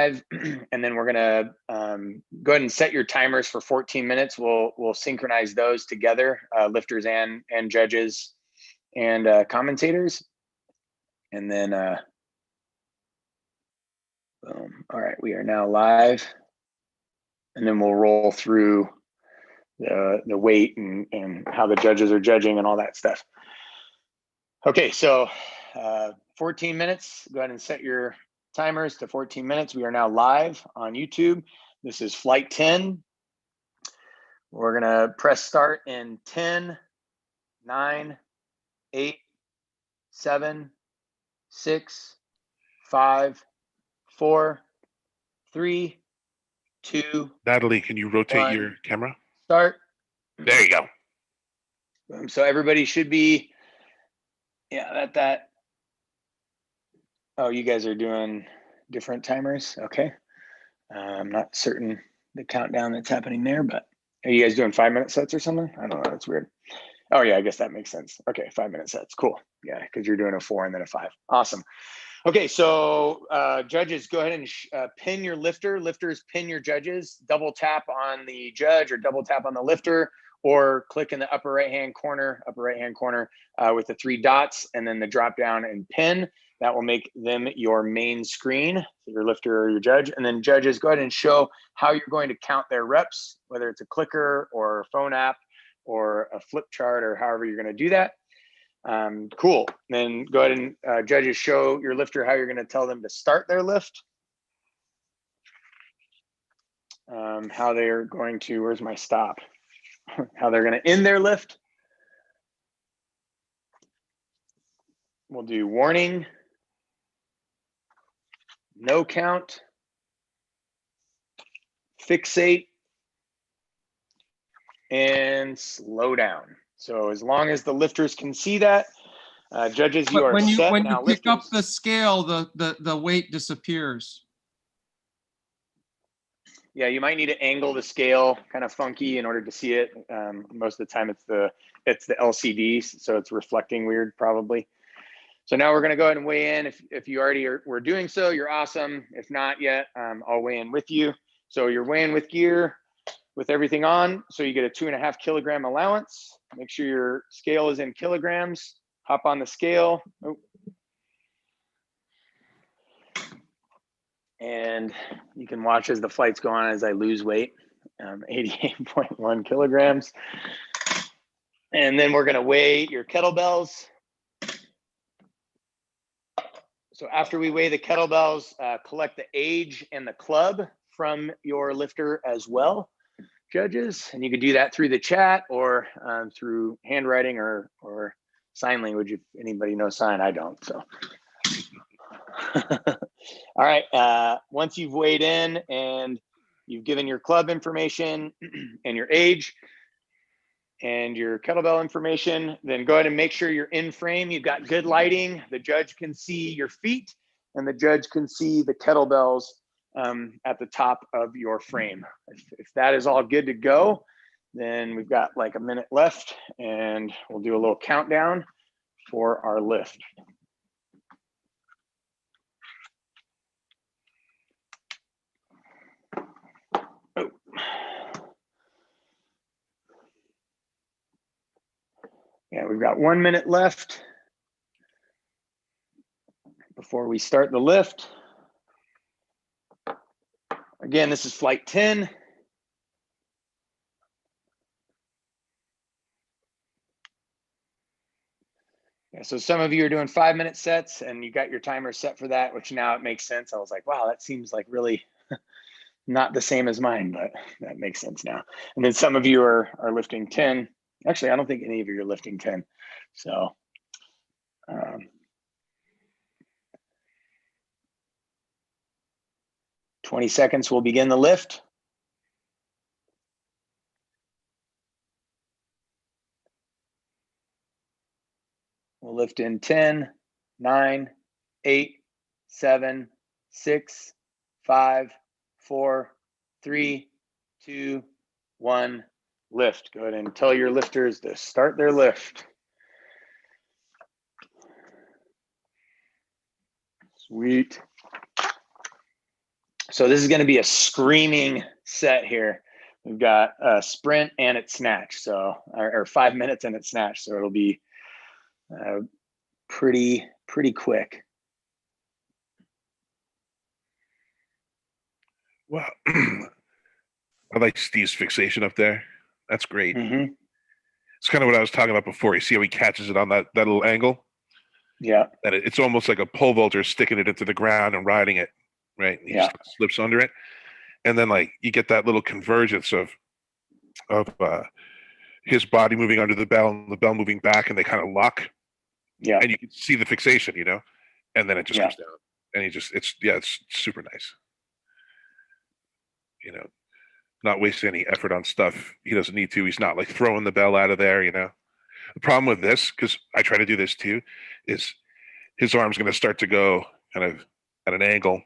and then we're gonna go ahead and set your timers for 14 minutes. We'll synchronize those together, lifters and judges and commentators. And then boom. All right, we are now live. And then we'll roll through the weight and how the judges are judging and all that stuff. Okay, so 14 minutes. Go ahead and set your timers to 14 minutes. We are now live on YouTube. This is flight 10. We're gonna press start in 10, 9, 8, 7, 6, 5, 4, 3, 2. Natalie, can you rotate 1. your camera? Start. There you go. So everybody should be, yeah, that. Oh, you guys are doing different timers. Okay. I'm not certain the countdown that's happening there, but are you guys doing 5-minute sets or something? I don't know. That's weird. Oh yeah, I guess that makes sense. Okay, 5-minute sets. Cool. Yeah, because you're doing a 4 and then a 5. Awesome. Okay, so judges, go ahead and pin your lifter. Lifters, pin your judges. Double tap on the judge or double tap on the lifter, or click in the upper right-hand corner with the 3 dots, and then the drop down and pin. That will make them your main screen, your lifter or your judge. And then judges, go ahead and show how you're going to count their reps, whether it's a clicker or a phone app or a flip chart or however you're going to do that. Cool. Then go ahead and judges, show your lifter how you're going to tell them to start their lift. How they're going to, where's my stop? How they're going to end their lift. We'll do warning, no count, fixate, and slow down. So as long as the lifters can see that, judges, you are set. When now, you pick lifters, up the scale, the weight disappears. Yeah, you might need to angle the scale kind of funky in order to see it. Most of the time it's the LCD, so it's reflecting weird probably. So now we're gonna go ahead and weigh in. If you already were doing so, you're awesome. If not yet, I'll weigh in with you. So you're weighing with gear, with everything on. So you get a 2.5 kilogram allowance. Make sure your scale is in kilograms. Hop on the scale. Oh. And you can watch as the flights go on as I lose weight, 88.1 kilograms. And then we're gonna weigh your kettlebells. So after we weigh the kettlebells, collect the age and the club from your lifter as well, judges. And you can do that through the chat or through handwriting or sign language if anybody knows sign. I don't, so. All right, once you've weighed in and you've given your club information and your age and your kettlebell information, then go ahead and make sure you're in frame. You've got good lighting. The judge can see your feet and the judge can see the kettlebells at the top of your frame. If that is all good to go, then we've got like a minute left and we'll do a little countdown for our lift. Oh. Yeah, we've got 1 minute left before we start the lift. Again, this is flight 10. Yeah, so some of you are doing 5-minute sets and you got your timer set for that, which now it makes sense. I was like, wow, that seems like really not the same as mine, but that makes sense now. And then some of you are lifting 10. Actually, I don't think any of you are lifting 10. So 20 seconds, we'll begin the lift. We'll lift in 10, 9, 8, 7, 6, 5, 4, 3, 2, 1, lift. Go ahead and tell your lifters to start their lift. Sweet. So this is going to be a screaming set here. We've got a sprint and it's snatch. So, or 5 minutes and it's snatch. So it'll be pretty quick. Wow. I like Steve's fixation up there. That's great. Mm-hmm. It's kind of what I was talking about before. You see how he catches it on that little angle? Yeah. That it's almost like a pole vaulter sticking it into the ground and riding it, right? He just slips under it. And then like you get that little convergence of his body moving under the bell and the bell moving back, and they kind of lock. Yeah. And you can see the fixation, you know, and then it just comes down. And it's super nice. You know, not wasting any effort on stuff he doesn't need to. He's not like throwing the bell out of there, you know. The problem with this, because I try to do this too, is his arm's going to start to go kind of at an angle.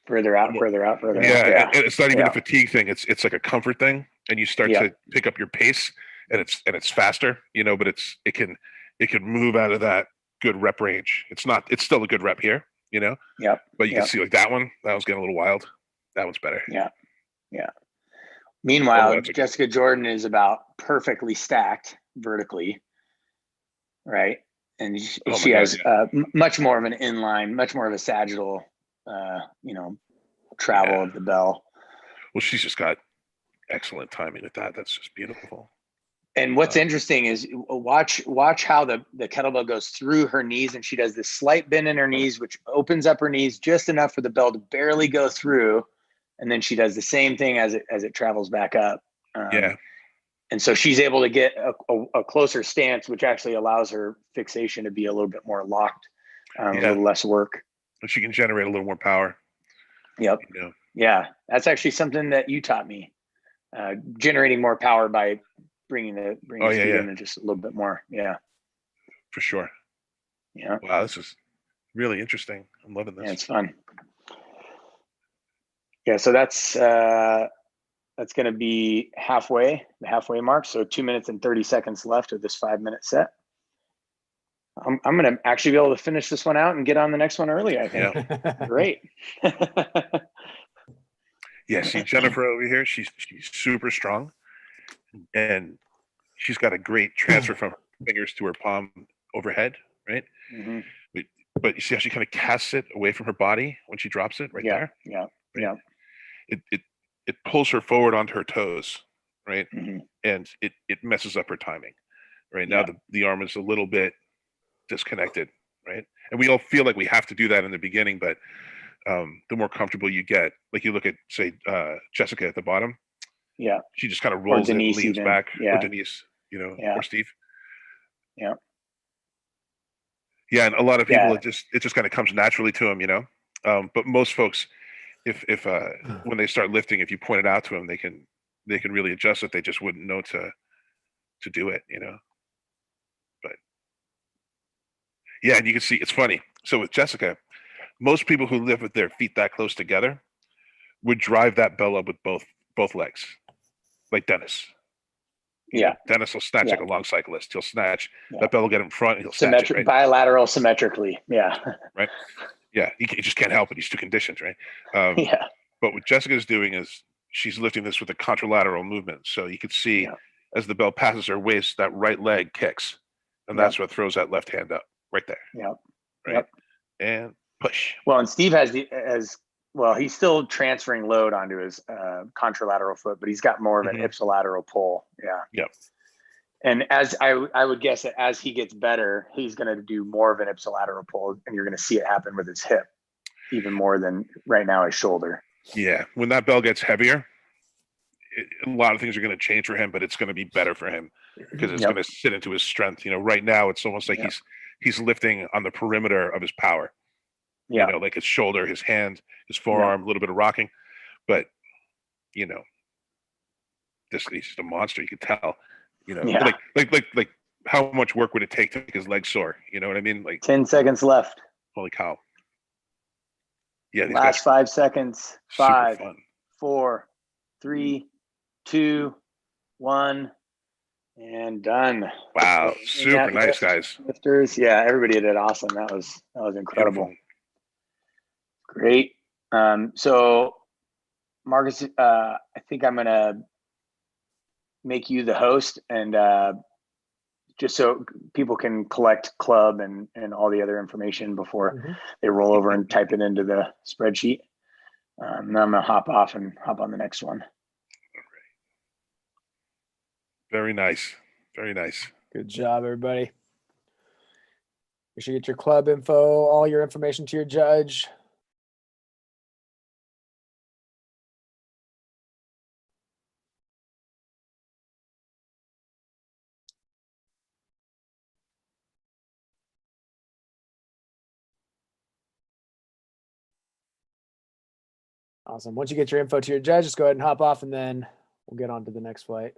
Further out. Yeah. And it's not even a fatigue thing. It's like a comfort thing. And you start to pick up your pace and it's faster, you know, but it can move out of that good rep range. It's still a good rep here, you know? Yeah. But you can see like that one's getting a little wild. That one's better. Yeah. Yeah. Meanwhile, Jessica Jordan is about perfectly stacked vertically, right? And she has much more of an inline, much more of a sagittal, travel of the bell. Well, she's just got excellent timing with that. That's just beautiful. And what's interesting is watch how the kettlebell goes through her knees, and she does this slight bend in her knees, which opens up her knees just enough for the bell to barely go through. And then she does the same thing as it travels back up. And so she's able to get a closer stance, which actually allows her fixation to be a little bit more locked, a little less work. And she can generate a little more power. Yep. You know? Yeah. That's actually something that you taught me, generating more power by bringing the speed in just a little bit more. Yeah. For sure. Yeah. Wow. This is really interesting. I'm loving this. Yeah, it's fun. Yeah. So that's going to be the halfway mark. So 2 minutes and 30 seconds left of this 5 minute set. I'm going to actually be able to finish this one out and get on the next one early, I think. Yeah. Great. Yeah. See Jennifer over here. She's super strong, and she's got a great transfer from her fingers to her palm overhead. Right. Mm-hmm. But you see how she kind of casts it away from her body when she drops it there. Yeah. Right? Yeah. It pulls her forward onto her toes, right? Mm-hmm. And it messes up her timing. Right now, the arm is a little bit disconnected, right? And we all feel like we have to do that in the beginning, but the more comfortable you get, like you look at, say, Jessica at the bottom, she just kind of rolls it and leans back, or Denise, or Steve. Yeah. Yeah, and a lot of people, it just kind of comes naturally to them, but most folks, if when they start lifting, if you point it out to them, they can really adjust it. They just wouldn't know to do it, But yeah, and you can see it's funny. So with Jessica, most people who live with their feet that close together would drive that bell up with both legs, like Dennis. Dennis will snatch like a long cyclist. He'll snatch that bell will get in front. And he'll snatch it, right? Bilateral symmetrically. Yeah. Right. Yeah, he just can't help it. He's too conditioned, right? But what Jessica's doing is she's lifting this with a contralateral movement. So you can see as the bell passes her waist, that right leg kicks, and that's what throws that left hand up right there. Yeah. Right. And push. Well, and Steve has he's still transferring load onto his contralateral foot, but he's got more of an ipsilateral pull. Yeah. Yep. And as I would guess that as he gets better, he's going to do more of an ipsilateral pull, and you're going to see it happen with his hip even more than right now his shoulder. Yeah. When that bell gets heavier, a lot of things are going to change for him, but it's going to be better for him because it's going to sit into his strength. Right now it's almost like he's lifting on the perimeter of his power. Yeah. Like his shoulder, his hand, his forearm, a little bit of rocking. But, he's just a monster. You can tell, like how much work would it take to make his legs sore? You know what I mean? Like 10 seconds left. Holy cow. Yeah. Last 5 seconds. 5, 4, 3, 2, 1, and done. Wow. Super nice, guys. Lifters. Yeah. Everybody did awesome. That was incredible. Beautiful. Great. So Marcus, I think I'm gonna make you the host, and just so people can collect club and all the other information before they roll over and type it into the spreadsheet. Then I'm gonna hop off and hop on the next one. Very nice. Very nice. Good job, everybody. You should get your club info, all your information to your judge. Awesome. Once you get your info to your judge, just go ahead and hop off and then we'll get on to the next flight.